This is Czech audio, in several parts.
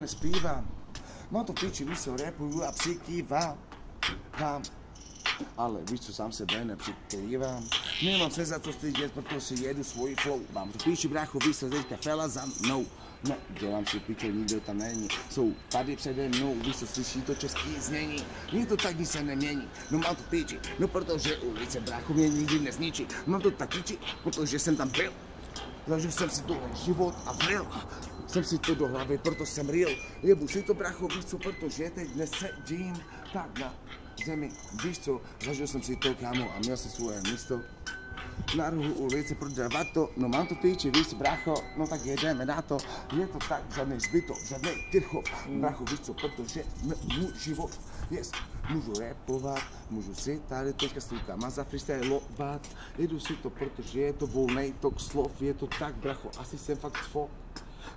zpívám. Mám to piči, víš co, rapuju a přikývám. Ale víš co, sám sebe nepřikrývám. Nemám se za to stydět, protože si jedu svůj flow. Mám to píči, brácho, víš co, teďka fela za mnou. No, dělám si pičo, nikdo tam není. Jsou tady přede mnou, víš co, slyší to český znění. Mně to tak nic se nemění, no mám to piči. No protože ulice, brácho, mě nikdy nezničí. Mám to tak piči, protože jsem tam byl. Zažil jsem si tohle život a vril. Jsem si to do hlavy, proto jsem real. Jebu si to, brácho, víš co, protože teď nesedím tak na zemi, víš co, zažil jsem si to, kámo, a měl jsem svoje místo. Na rohu ulice prodávat to, no mám to píči, víš co, brácho, no tak jedeme na to. Je to tak, žádnej zbytok, žádnej tyrchov, brácho, víš co, protože můj život, yes, můžu rapovat, můžu si tady teďka s rukama zafreestylovat. Jedu si to, protože je to volnej tok slov, je to tak, brácho, asi jsem fakt fok.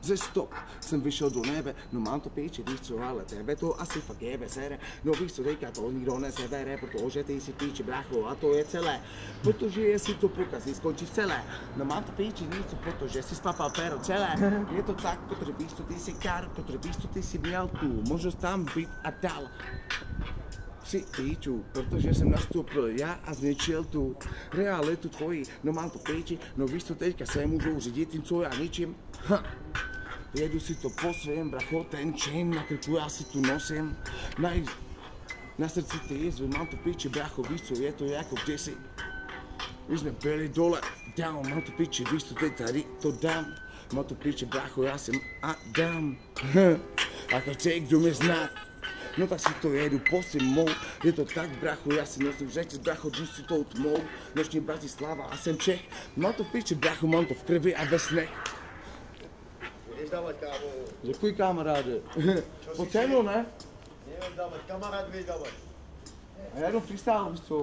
Ze stop jsem vyšel do nebe, no mám to píči, víš co, ale tebe to asi fakt jebe sere. No víš co, teďka to nikdo nesebere, protože ty si píči, brácho, a to je celé. Protože jestli to pokazí, skončí celé. No mám to píči, víš co, protože si spapal pero celé. Je to tak, protože víš co, ty si kar, protože víš co, ty si měl tu možnost tam být a dál. Si píču, protože jsem nastoupil já a zničil tu realitu tvoji. No mám to píči, no víš co, teďka se můžou řídit tím, co já ničím. Jedu si to po svém, bracho, ten chain na krku já si tu nosím. Na srdci ty jizvy, mám to píči, bracho, víš co, je to jako kdysi. Už jsme byli dole, down, mám to píči, víš co, teď tady to dám. Mám to píči, bracho, já jsem Adam. A každý, kdo mě zná, no tak si to jedu po svým, je to tak, bracho, já si nosím řeči, bracho, když si tou tmou. Dnešní Bratislava a jsem Čech, mám to píči, bracho, mám to v krvi a ve snech. Jdeš dávat, kámo. Děkuji, kamaráde. Po cenu, ne? Jdeš dávat, kamarád, jdeš dávat. A já jdu freestyle, víš co?